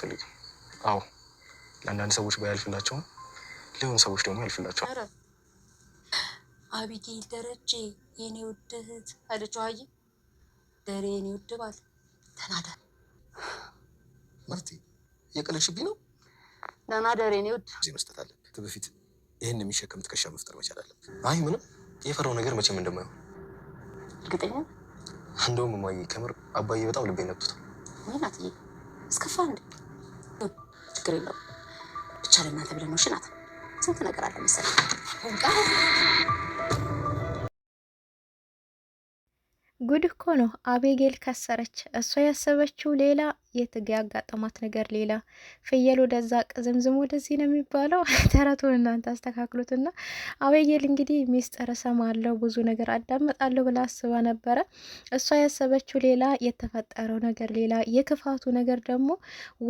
ፈልግ አዎ ለአንዳንድ ሰዎች ባያልፍላቸው ለሆኑ ሰዎች ደግሞ ያልፍላቸዋል። አቢጌል ደረጀ የኔ ውድ እህት አለችው። አይ ደሬ የኔ ውድ ባል ተናዳ ማርቲ የቀለድሽብኝ ነው። ደህና ደሬ የኔ ውድ እዚህ መስጠት አለብህ። በፊት ይህን የሚሸከም ትከሻ መፍጠር መቻል አለብህ። አይ ምንም የፈራው ነገር መቼም እንደማይሆን እርግጠኛ። እንደውም እማዬ ከምር አባዬ በጣም ልቤ ነብቶታል። ናትዬ እስከፋ እንዴ ችግር የለው ብቻ ለእናንተ ብለን ነው። ሽናት ስንት ነገር አለ መሰለኝ። ጉድ እኮ ነው። አቤጌል ከሰረች። እሷ ያሰበችው ሌላ፣ ያጋጠማት ነገር ሌላ። ፍየል ወደዛ ቅዝምዝም ወደዚህ ነው የሚባለው። ተረቱን እናንተ አስተካክሉትና አቤጌል እንግዲህ ሚስጥር እሰማለሁ ብዙ ነገር አዳምጣለሁ ብላ አስባ ነበረ። እሷ ያሰበችው ሌላ፣ የተፈጠረው ነገር ሌላ። የክፋቱ ነገር ደግሞ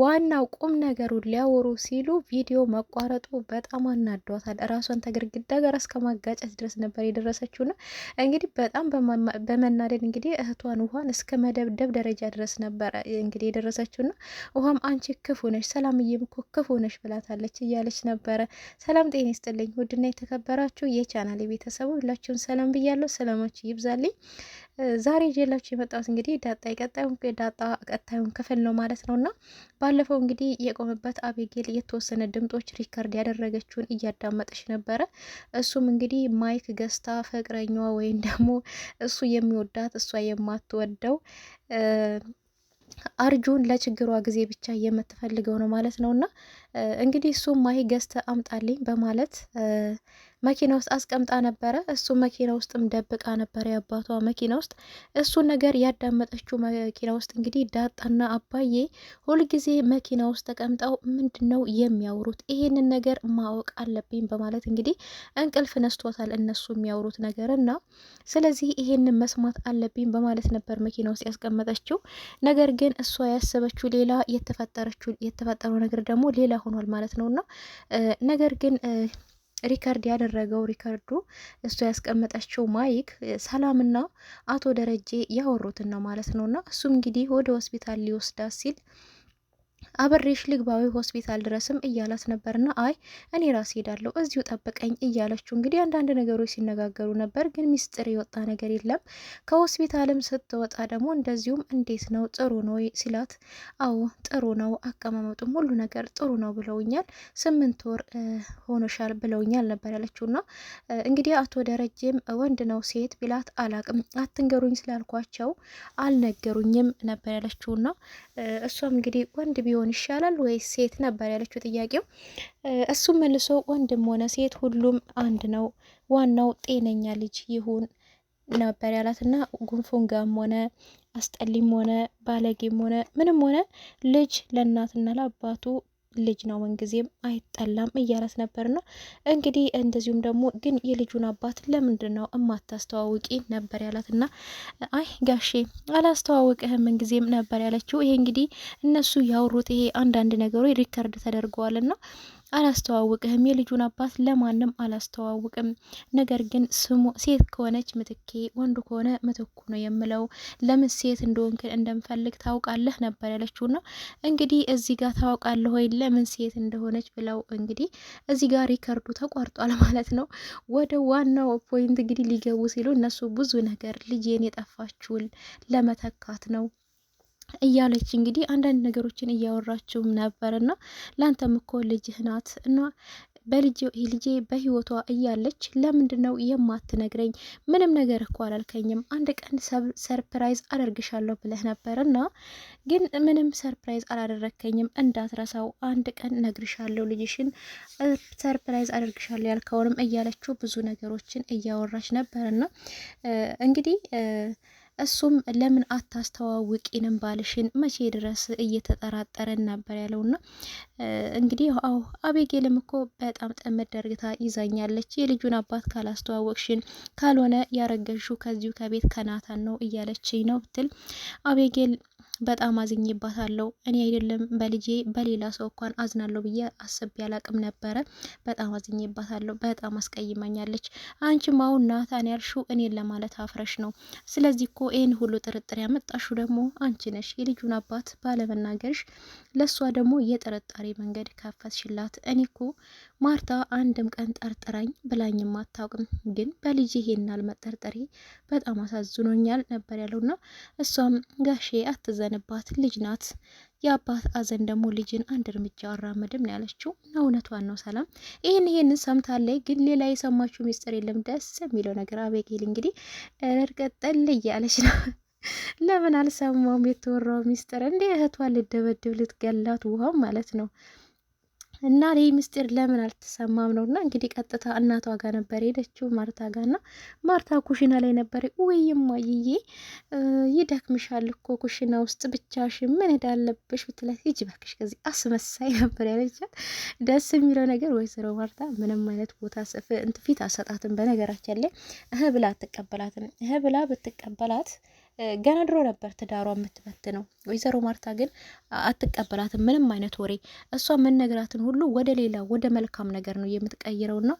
ዋናው ቁም ነገሩን ሊያወሩ ሲሉ ቪዲዮ መቋረጡ በጣም አናዷታል። ራሷን ተግርግዳ ጋር እስከ ማጋጨት ድረስ ነበር የደረሰችውና እንግዲህ በጣም በመናደድ እንግዲህ እህቷን ውሃን እስከ መደብደብ ደረጃ ድረስ ነበረ እንግዲህ የደረሰችው ና ውሃም አንቺ ክፉ ነሽ፣ ሰላምዬም እኮ ክፉ ነሽ ብላታለች እያለች ነበረ። ሰላም ጤና ይስጥልኝ ውድና የተከበራችሁ የቻናል ቤተሰቡ ሁላችሁን ሰላም ብያለሁ። ሰላማችሁ ይብዛልኝ። ዛሬ ይዤላችሁ የመጣሁት እንግዲህ ቀጣዩን ክፍል ነው ማለት ነው። እና ባለፈው እንግዲህ የቆመበት አቤጌል የተወሰነ ድምጦች ሪከርድ ያደረገችውን እያዳመጠች ነበረ። እሱም እንግዲህ ማይክ ገዝታ ፍቅረኛዋ ወይም ደግሞ እሱ የሚወዳት እሷ የማትወደው አርጁን ለችግሯ ጊዜ ብቻ የምትፈልገው ነው ማለት ነው። እና እንግዲህ እሱ ማይክ ገዝተ አምጣልኝ በማለት መኪና ውስጥ አስቀምጣ ነበረ። እሱ መኪና ውስጥም ደብቃ ነበረ የአባቷ መኪና ውስጥ። እሱን ነገር ያዳመጠችው መኪና ውስጥ እንግዲህ ዳጣና አባዬ ሁልጊዜ መኪና ውስጥ ተቀምጠው ምንድን ነው የሚያወሩት? ይሄንን ነገር ማወቅ አለብኝ በማለት እንግዲህ እንቅልፍ ነስቶታል እነሱ የሚያወሩት ነገር እና ስለዚህ ይሄንን መስማት አለብኝ በማለት ነበር መኪና ውስጥ ያስቀመጠችው። ነገር ግን እሷ ያሰበችው ሌላ፣ የተፈጠረው ነገር ደግሞ ሌላ ሆኗል ማለት ነውና ነገር ግን ሪከርዱ እሱ ያስቀመጠችው ማይክ ሰላምና አቶ ደረጀ ያወሩትን ነው ማለት ነውና እሱም እንግዲህ ወደ ሆስፒታል ሊወስዳት ሲል አበሬሽ ልግባዊ ሆስፒታል ድረስም እያላት ነበርና አይ እኔ ራሴ ሄዳለሁ እዚሁ ጠብቀኝ እያለችው እንግዲህ አንዳንድ ነገሮች ሲነጋገሩ ነበር። ግን ሚስጥር የወጣ ነገር የለም። ከሆስፒታልም ስትወጣ ደግሞ እንደዚሁም እንዴት ነው ጥሩ ነው ሲላት አዎ ጥሩ ነው፣ አቀማመጡም ሁሉ ነገር ጥሩ ነው ብለውኛል፣ 8 ወር ሆኖሻል ብለውኛል ነበር ያለችውና እንግዲህ አቶ ደረጀም ወንድ ነው ሴት ቢላት አላቅም፣ አትንገሩኝ ስላልኳቸው አልነገሩኝም ነበር ያለችውና እሷም እንግዲህ ወንድ ቢሆን ይሻላል ወይስ ሴት ነበር ያለችው ጥያቄው። እሱም መልሶ ወንድም ሆነ ሴት ሁሉም አንድ ነው፣ ዋናው ጤነኛ ልጅ ይሁን ነበር ያላትና ጉንፉንጋም ሆነ አስጠሊም ሆነ ባለጌም ሆነ ምንም ሆነ ልጅ ለእናትና ለአባቱ ልጅ ነው ምንጊዜም አይጠላም እያላት ነበርና እንግዲህ እንደዚሁም ደግሞ ግን የልጁን አባት ለምንድን ነው እማታስተዋውቂ ነበር ያላትና አይ ጋሼ አላስተዋውቅህም ምንጊዜም ነበር ያለችው። ይሄ እንግዲህ እነሱ ያወሩት ይሄ አንዳንድ ነገሮች ሪከርድ ተደርገዋልና አላስተዋውቅህም፣ የልጁን አባት ለማንም አላስተዋውቅም፣ ነገር ግን ስሙ ሴት ከሆነች ምትኬ፣ ወንዱ ከሆነ ምትኩ ነው የምለው፣ ለምን ሴት እንደሆንክ እንደምፈልግ ታውቃለህ ነበር ያለችውና እንግዲህ እዚህ ጋር ታውቃለህ ወይ ለምን ሴት እንደሆነች ብለው እንግዲህ እዚህ ጋር ሪከርዱ ተቋርጧል ማለት ነው። ወደ ዋናው ፖይንት እንግዲህ ሊገቡ ሲሉ እነሱ ብዙ ነገር ልጄን የጠፋችውን ለመተካት ነው እያለች እንግዲህ አንዳንድ ነገሮችን እያወራችው ነበርና ላንተም እኮ ልጅህ ናት እና ልጄ በህይወቷ እያለች ለምንድን ነው የማትነግረኝ? ምንም ነገር እኮ አላልከኝም። አንድ ቀን ሰርፕራይዝ አደርግሻለሁ ብለህ ነበርና ግን ምንም ሰርፕራይዝ አላደረከኝም። እንዳትረሳው አንድ ቀን ነግርሻለሁ ልጅሽን ሰርፕራይዝ አደርግሻለሁ ያልከውንም እያለችው ብዙ ነገሮችን እያወራች ነበርና እንግዲህ እሱም ለምን አታስተዋውቂንም ባልሽን መቼ ድረስ እየተጠራጠረን ነበር ያለውና እንግዲህ አዎ አቤጌልም እኮ በጣም ጠመድ ደርግታ ይዛኛለች፣ የልጁን አባት ካላስተዋወቅሽን ካልሆነ ያረገሹ ከዚሁ ከቤት ከናታን ነው እያለችኝ ነው ብትል አቤጌል በጣም አዝኜባታለሁ። እኔ አይደለም በልጄ በሌላ ሰው እንኳን አዝናለሁ ብዬ አስቤ አላቅም ነበረ። በጣም አዝኜባታለሁ። በጣም አስቀይማኛለች። አንቺም አሁን ናታን ያልሽው እኔን ለማለት አፍረሽ ነው። ስለዚህ እኮ ይህን ሁሉ ጥርጥር ያመጣሽው ደግሞ አንቺ ነሽ። የልጁን አባት ባለመናገርሽ ለእሷ ደግሞ የጥርጣሬ መንገድ ከፈትሽላት። እኔ እኮ ማርታ አንድም ቀን ጠርጥራኝ ብላኝም አታውቅም፣ ግን በልጄ ይሄን አልመጠርጠሬ በጣም አሳዝኖኛል ነበር ያለውና እሷም ጋሼ አትዘንባት፣ ልጅ ናት። የአባት አዘን ደግሞ ልጅን አንድ እርምጃ አራምድም ነው ያለችው። እውነቷን ነው ሰላም። ይህንን ሰምታለች፣ ግን ሌላ የሰማችው ሚስጥር የለም። ደስ የሚለው ነገር አቤጌል እንግዲህ እርቀጠል እያለች ነው። ለምን አልሰማውም የተወራው ሚስጥር? እንዴ እህቷን ልደበድብ ልትገላት ውሃው ማለት ነው። እና ይህ ምስጢር ለምን አልተሰማም ነው። እና እንግዲህ ቀጥታ እናቷ ጋር ነበር ሄደችው ማርታ ጋር ና ማርታ ኩሽና ላይ ነበር። ውይም ዋይዬ ይደክምሻል እኮ ኩሽና ውስጥ ብቻሽ ምን ሄዳለብሽ ብትላት ሂጂ እባክሽ ከዚህ አስመሳይ ነበር ያለቻት። ደስ የሚለው ነገር ወይዘሮ ማርታ ምንም አይነት ቦታ ፊት አሰጣትም። በነገራችን ላይ እህ ብላ አትቀበላትም። እህ ብላ ብትቀበላት ገና ድሮ ነበር ትዳሯ የምትበትነው። ወይዘሮ ማርታ ግን አትቀበላትም ምንም አይነት ወሬ። እሷ መነግራትን ሁሉ ወደ ሌላ ወደ መልካም ነገር ነው የምትቀይረውና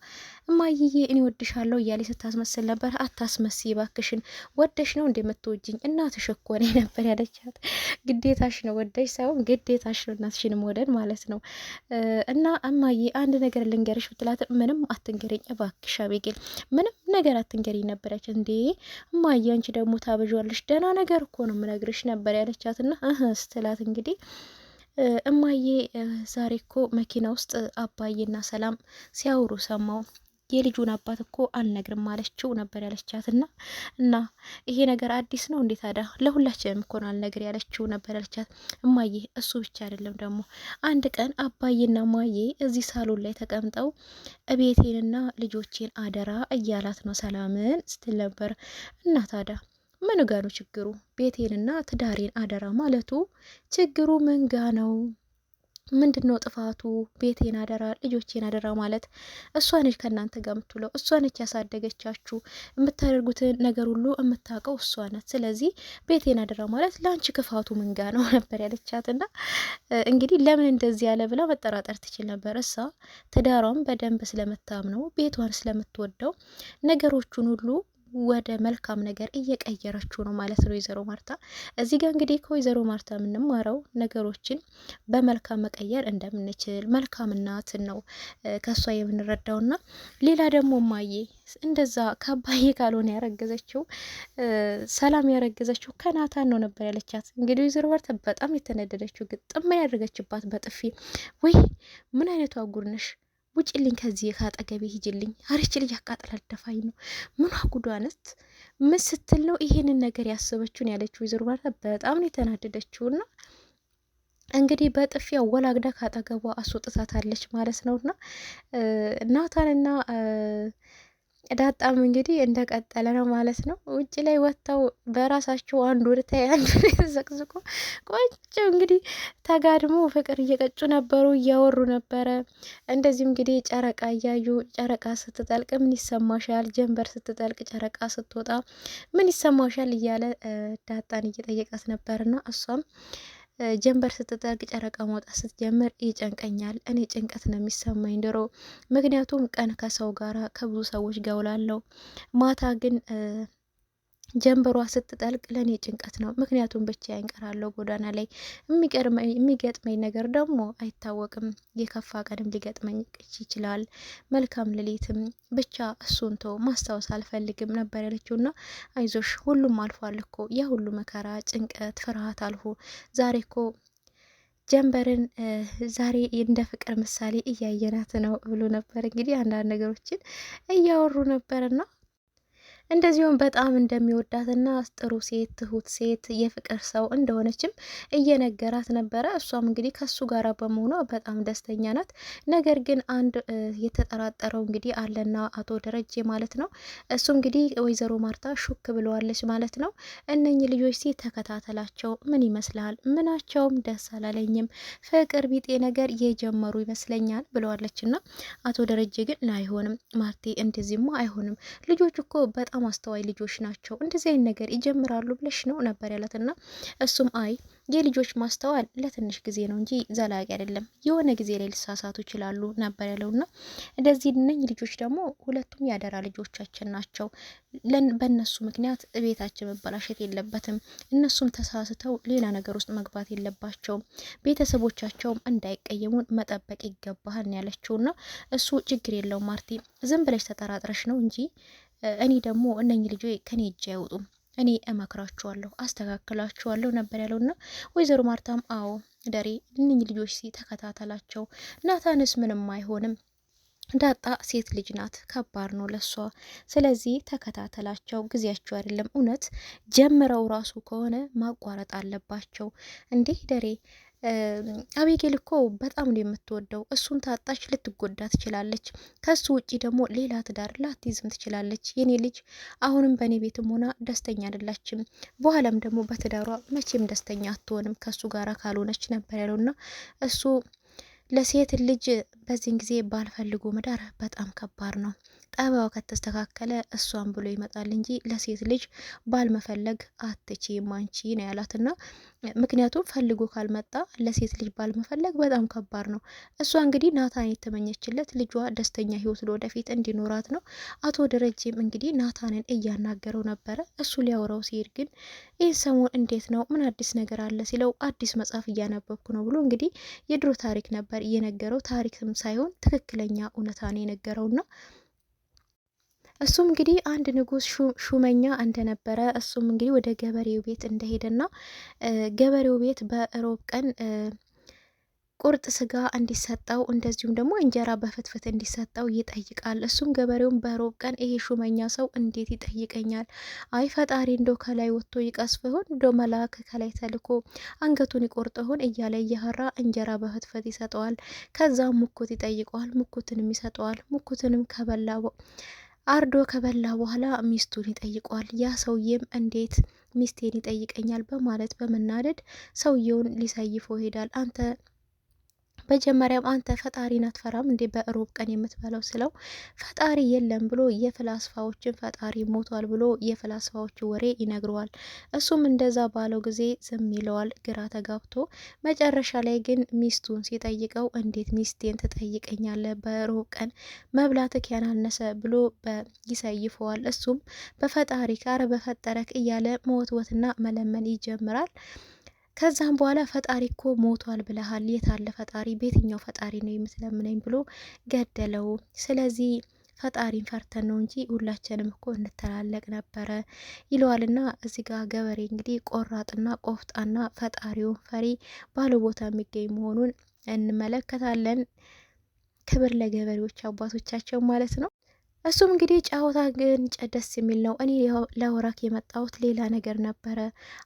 እማዬ እኔ ወድሻለሁ እያለ ስታስመስል ነበር። አታስመስይ ባክሽን፣ ወደሽ ነው እንደምትወጂኝ እናትሽ እኮ ነኝ ነበር ያለቻት። ግዴታሽ ነው፣ ወደሽ ሳይሆን ግዴታሽ ነው እናትሽን መውደድ ማለት ነው። እና እማዬ አንድ ነገር ልንገርሽ ብትላት ምንም አትንገረኝ እባክሽ አቤጌል፣ ምንም ነገር አትንገረኝ ነበረች። እንዴ እማዬ አንቺ ደግሞ ታበዣለሽ፣ ደህና ነገር እኮ ነው የምነግርሽ ነበር ያለቻትና ስትላት እንግዲህ እማዬ ዛሬ እኮ መኪና ውስጥ አባዬና ሰላም ሲያወሩ ሰማው። የልጁን አባት እኮ አልነግርም አለችው ነበር ያለቻትና እና ይሄ ነገር አዲስ ነው እንዴት ታዲያ ለሁላችንም እኮ ነው አልነግር ያለችው ነበር ያለቻት። እማዬ እሱ ብቻ አይደለም ደግሞ አንድ ቀን አባዬና እማዬ እዚህ ሳሎን ላይ ተቀምጠው እቤቴንና ልጆቼን አደራ እያላት ነው ሰላምን ስትል ነበር። እና ታዲያ ምን ጋ ነው ችግሩ? ቤቴንና ትዳሬን አደራ ማለቱ ችግሩ ምን ጋ ነው? ምንድን ነው ጥፋቱ? ቤቴን አደራ ልጆቼን አደራ ማለት እሷ ነች ከእናንተ ጋር የምትውለው፣ እሷ ነች ያሳደገቻችሁ፣ የምታደርጉትን ነገር ሁሉ የምታውቀው እሷ ናት። ስለዚህ ቤቴን አደራ ማለት ለአንቺ ክፋቱ ምን ጋ ነው ነበር ያለቻትና እንግዲህ ለምን እንደዚህ ያለ ብላ መጠራጠር ትችል ነበር። እሷ ትዳሯን በደንብ ስለምታምነው ቤቷን ስለምትወደው ነገሮቹን ሁሉ ወደ መልካም ነገር እየቀየረችው ነው ማለት ነው ወይዘሮ ማርታ። እዚህ ጋር እንግዲህ ከወይዘሮ ማርታ የምንማረው ነገሮችን በመልካም መቀየር እንደምንችል መልካም እናትን ነው ከሷ የምንረዳውና ሌላ ደግሞ ማዬ እንደዛ ከአባዬ ካልሆነ ያረገዘችው ሰላም ያረገዘችው ከናታን ነው ነበር ያለቻት። እንግዲህ ወይዘሮ ማርታ በጣም የተነደደችው ግጥም ያደረገችባት በጥፊ። ወይ ምን አይነቱ አጉርነሽ ውጭልኝ ከዚህ ካጠገቤ ሂጅልኝ፣ አረች ልጅ አቃጥላል ደፋኝ ነው ምኗ ጉዷነት ምን ስትል ነው ይሄንን ነገር ያሰበችውን ያለችው ወይዘሮ ማርታ በጣም ነው የተናደደችውና እንግዲህ በጥፊያ ወላግዳ ካጠገቧ አስወጥታታለች ማለት ነውና ናታንና ዳጣም እንግዲህ እንደቀጠለ ነው ማለት ነው። ውጭ ላይ ወጥተው በራሳቸው አንዱ ወደታይ አንዱ ተዘቅዝቆ ቆጭ እንግዲህ ተጋድሞ ፍቅር እየቀጩ ነበሩ፣ እያወሩ ነበረ። እንደዚህም እንግዲህ ጨረቃ እያዩ ጨረቃ ስትጠልቅ ምን ይሰማሻል፣ ጀንበር ስትጠልቅ ጨረቃ ስትወጣ ምን ይሰማሻል እያለ ዳጣን እየጠየቃት ነበርና እሷም ጀንበር ስትጠልቅ ጨረቃ መውጣት ስትጀምር ይጨንቀኛል፣ እኔ ጭንቀት ነው የሚሰማኝ ድሮ፣ ምክንያቱም ቀን ከሰው ጋራ ከብዙ ሰዎች ጋር ውላለሁ፣ ማታ ግን ጀንበሯ ስትጠልቅ ለእኔ ጭንቀት ነው፣ ምክንያቱም ብቻዬን እቀራለሁ ጎዳና ላይ። የሚገጥመኝ ነገር ደግሞ አይታወቅም፣ የከፋ ቀንም ሊገጥመኝ ይችላል፣ መልካም ሌሊትም፣ ብቻ እሱን ተው ማስታወስ አልፈልግም ነበር ያለችውና አይዞሽ ሁሉም አልፏል እኮ ያ ሁሉ መከራ፣ ጭንቀት፣ ፍርሃት አልፎ ዛሬ እኮ ጀንበርን ዛሬ እንደ ፍቅር ምሳሌ እያየናት ነው ብሎ ነበር። እንግዲህ አንዳንድ ነገሮችን እያወሩ ነበርና እንደዚሁም በጣም እንደሚወዳትና ጥሩ ሴት ትሁት ሴት የፍቅር ሰው እንደሆነችም እየነገራት ነበረ። እሷም እንግዲህ ከሱ ጋራ በመሆኗ በጣም ደስተኛ ናት። ነገር ግን አንድ የተጠራጠረው እንግዲህ አለና አቶ ደረጀ ማለት ነው። እሱ እንግዲህ ወይዘሮ ማርታ ሹክ ብለዋለች ማለት ነው። እነኚህ ልጆች ተከታተላቸው ምን ይመስላል? ምናቸውም ደስ አላለኝም፣ ፍቅር ቢጤ ነገር የጀመሩ ይመስለኛል ብለዋለችና አቶ ደረጀ ግን አይሆንም ማርቴ፣ እንደዚህማ አይሆንም፣ ልጆች እኮ በጣም በጣም አስተዋይ ልጆች ናቸው፣ እንደዚህ አይነት ነገር ይጀምራሉ ብለሽ ነው ነበር ያላትና እሱም አይ የልጆች ማስተዋል ለትንሽ ጊዜ ነው እንጂ ዘላቂ አይደለም፣ የሆነ ጊዜ ላይ ሊሳሳቱ ይችላሉ ነበር ያለውና እንደዚህ እነኝ ልጆች ደግሞ ሁለቱም ያደራ ልጆቻችን ናቸው። በእነሱ ምክንያት ቤታችን መበላሸት የለበትም። እነሱም ተሳስተው ሌላ ነገር ውስጥ መግባት የለባቸውም። ቤተሰቦቻቸውም እንዳይቀየሙን መጠበቅ ይገባሃል ያለችውና እሱ ችግር የለውም ማርቲ፣ ዝም ብለሽ ተጠራጥረሽ ነው እንጂ እኔ ደግሞ እነኝ ልጆች ከኔ እጅ አይወጡም፣ እኔ እመክራችኋለሁ፣ አስተካክላችኋለሁ ነበር ያለውና ወይዘሮ ማርታም አዎ ደሬ እነኝ ልጆች ተከታተላቸው፣ ናታንስ ምንም አይሆንም፣ ዳጣ ሴት ልጅ ናት፣ ከባድ ነው ለሷ፣ ስለዚህ ተከታተላቸው፣ ጊዜያቸው አይደለም። እውነት ጀምረው ራሱ ከሆነ ማቋረጥ አለባቸው። እንዲህ ደሬ አቤጌል እኮ በጣም ነው የምትወደው፣ እሱን ታጣች ልትጎዳ ትችላለች። ከሱ ውጪ ደግሞ ሌላ ትዳር ላትይዝም ትችላለች። የኔ ልጅ አሁንም በእኔ ቤትም ሆና ደስተኛ አይደላችም፣ በኋላም ደግሞ በትዳሯ መቼም ደስተኛ አትሆንም ከሱ ጋር ካልሆነች ነበር ያለውና እሱ ለሴት ልጅ በዚህን ጊዜ ባልፈልጎ መዳር በጣም ከባድ ነው። ጠባዋ ከተስተካከለ እሷን ብሎ ይመጣል እንጂ ለሴት ልጅ ባልመፈለግ አትችይም አንቺ ነው ያላትና ምክንያቱም ፈልጎ ካልመጣ ለሴት ልጅ ባልመፈለግ በጣም ከባድ ነው። እሷ እንግዲህ ናታን የተመኘችለት ልጇ ደስተኛ ህይወት ወደፊት እንዲኖራት ነው። አቶ ደረጀም እንግዲህ ናታንን እያናገረው ነበረ። እሱ ሊያወራው ሲሄድ ግን ይህ ሰሞን እንዴት ነው ምን አዲስ ነገር አለ ሲለው አዲስ መጽሐፍ እያነበብኩ ነው ብሎ እንግዲህ የድሮ ታሪክ ነበር እየነገረው፣ ታሪክም ሳይሆን ትክክለኛ እውነታ ነው የነገረውና እሱም እንግዲህ አንድ ንጉስ ሹመኛ እንደነበረ እሱም እንግዲህ ወደ ገበሬው ቤት እንደሄደና ገበሬው ቤት በሮብ ቀን ቁርጥ ስጋ እንዲሰጠው እንደዚሁም ደግሞ እንጀራ በፍትፍት እንዲሰጠው ይጠይቃል። እሱም ገበሬውን በሮብ ቀን ይሄ ሹመኛ ሰው እንዴት ይጠይቀኛል? አይ ፈጣሪ እንደው ከላይ ወጥቶ ይቀስፍ ይሆን እንደው መልአክ ከላይ ተልኮ አንገቱን ይቆርጥ ይሆን እያለ እየፈራ እንጀራ በፍትፍት ይሰጠዋል። ከዛ ሙኩት ይጠይቀዋል። ሙኩትንም ይሰጠዋል። ሙኩትንም አርዶ ከበላ በኋላ ሚስቱን ይጠይቀዋል። ያ ሰውዬም እንዴት ሚስቴን ይጠይቀኛል በማለት በመናደድ ሰውየውን ሊሰይፈው ይሄዳል። መጀመሪያም አንተ ፈጣሪን አትፈራም እንዴ በሮብ ቀን የምትበላው ስለው ፈጣሪ የለም ብሎ የፍላስፋዎችን ፈጣሪ ሞቷል ብሎ የፍላስፋዎቹ ወሬ ይነግረዋል። እሱም እንደዛ ባለው ጊዜ ዝም ይለዋል ግራ ተጋብቶ። መጨረሻ ላይ ግን ሚስቱን ሲጠይቀው እንዴት ሚስቴን ትጠይቀኛለህ በሮብ ቀን መብላትክ ያናነሰ ብሎ ይሰይፈዋል። እሱም በፈጣሪ ካረ በፈጠረክ እያለ መወትወትና መለመን ይጀምራል። ከዛም በኋላ ፈጣሪ እኮ ሞቷል ብለሃል፣ የታለ ፈጣሪ? በየትኛው ፈጣሪ ነው የምትለምነኝ ብሎ ገደለው። ስለዚህ ፈጣሪን ፈርተን ነው እንጂ ሁላችንም እኮ እንተላለቅ ነበረ ይለዋልና እዚህ ጋር ገበሬ እንግዲህ ቆራጥና ቆፍጣና ፈጣሪውን ፈሪ ባለ ቦታ የሚገኝ መሆኑን እንመለከታለን። ክብር ለገበሬዎች አባቶቻቸው ማለት ነው። እሱም እንግዲህ ጫወታ ግን ደስ የሚል ነው። እኔ ለወራክ የመጣሁት ሌላ ነገር ነበረ።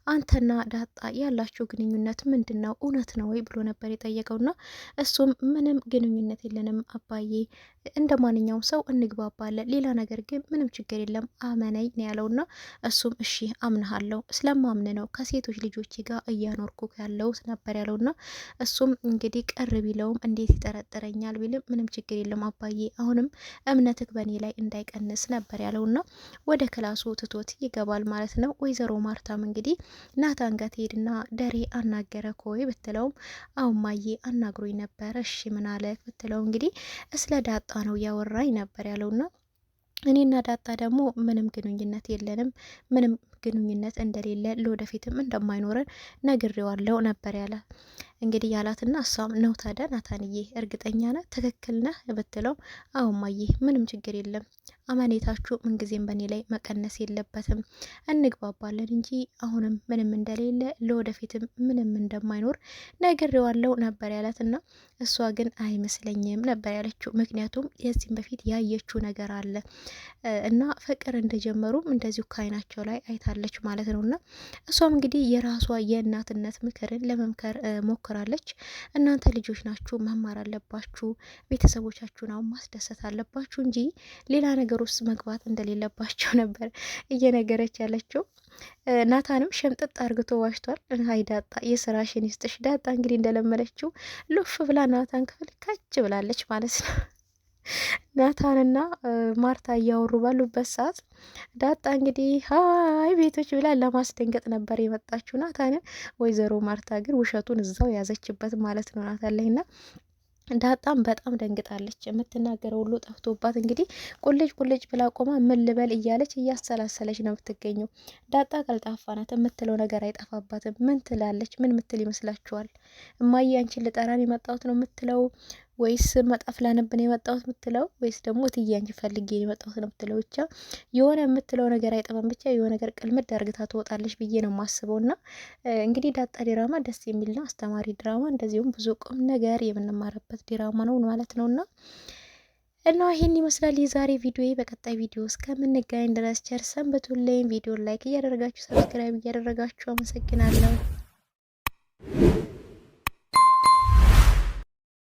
አንተና ዳጣ ያላችሁ ግንኙነት ምንድን ነው? እውነት ነው ወይ ብሎ ነበር የጠየቀውና እሱም ምንም ግንኙነት የለንም አባዬ፣ እንደ ማንኛውም ሰው እንግባባለን፣ ሌላ ነገር ግን ምንም ችግር የለም አመነኝ ነው ያለውና እሱም እሺ አምንሃለሁ፣ ስለማምን ነው ከሴቶች ልጆች ጋር እያኖርኩ ያለው ነበር ያለውና እሱም እንግዲህ ቅር ቢለውም እንዴት ይጠረጥረኛል ቢልም ምንም ችግር የለም አባዬ፣ አሁንም እምነትክ በኔ ላይ እንዳይቀንስ ነበር ያለውና ወደ ክላሱ ትቶት ይገባል ማለት ነው። ወይዘሮ ማርታም እንግዲህ ናታን ጋር ትሄድና ደሬ አናገረ ኮይ ብትለውም አሁን ማዬ አናግሮኝ ነበረ እሺ ምን አለ ብትለው እንግዲህ ስለ ዳጣ ነው ያወራኝ ነበር ያለውና እኔና ዳጣ ደግሞ ምንም ግንኙነት የለንም፣ ምንም ግንኙነት እንደሌለ ለወደፊትም እንደማይኖረን ነግሬዋለሁ ነበር ያለ እንግዲህ ያላትና እሷም ነው ታዲያ ናታንዬ እርግጠኛ ነህ ትክክል ነህ ብትለው አሁን ማዬ ምንም ችግር የለም፣ አመኔታችሁ ምንጊዜም በእኔ ላይ መቀነስ የለበትም፣ እንግባባለን እንጂ አሁንም ምንም እንደሌለ ለወደፊትም ምንም እንደማይኖር ነግሬዋለሁ ነበር ያላትና እሷ ግን አይመስለኝም ነበር ያለችው። ምክንያቱም የዚህም በፊት ያየችው ነገር አለ እና ፍቅር እንደጀመሩም እንደዚሁ ከአይናቸው ላይ አይታለች ማለት ነውና እሷም እንግዲህ የራሷ የእናትነት ምክርን ለመምከር ሞክራለች። እናንተ ልጆች ናችሁ፣ መማር አለባችሁ፣ ቤተሰቦቻችሁን አሁን ማስደሰት አለባችሁ እንጂ ሌላ ነገር ውስጥ መግባት እንደሌለባቸው ነበር እየነገረች ያለችው። ናታንም ሸምጥጥ አርግቶ ዋሽቷል። ሀይ ዳጣ የስራሽን ይስጥሽ። ዳጣ እንግዲህ እንደለመደችው ሉፍ ብላ ናታን ክፍል ካች ብላለች ማለት ነው። ናታንና ማርታ እያወሩ ባሉበት ሰዓት ዳጣ እንግዲህ ሀይ ቤቶች ብላ ለማስደንገጥ ነበር የመጣችው ናታንን። ወይዘሮ ማርታ ግን ውሸቱን እዛው ያዘችበት ማለት ነው ናታን ላይና ዳጣም በጣም ደንግጣለች። የምትናገረው ሁሉ ጠፍቶባት እንግዲህ ቁልጭ ቁልጭ ብላ ቆማ ምን ልበል እያለች እያሰላሰለች ነው የምትገኘው። ዳጣ ቀልጣፋ ናት፣ የምትለው ነገር አይጠፋባትም። ምን ትላለች? ምን ምትል ይመስላችኋል? እማዬ አንቺን ልጠራን የመጣሁት ነው የምትለው ወይስ መጣፍ ላነብን የመጣሁት የምትለው ወይስ ደግሞ እትዬ አንቺ ፈልጌ የመጣሁት ነው የምትለው? ብቻ የሆነ የምትለው ነገር አይጠፋም። ብቻ የሆነ ነገር ቅልምድ አርግታ ትወጣለች ብዬ ነው የማስበው። እና እንግዲህ ዳጣ ድራማ ደስ የሚልና አስተማሪ ድራማ እንደዚሁም ብዙ ቁም ነገር የምንማርበት ድራማ ነው ማለት ነው እና ይሄን ይመስላል የዛሬ ቪዲዮ። በቀጣይ ቪዲዮ እስከምንገናኝ ድረስ ቸር ሰንብቱልኝ። ቪዲዮ ላይክ እያደረጋችሁ ሰብስክራይብ እያደረጋችሁ አመሰግናለሁ።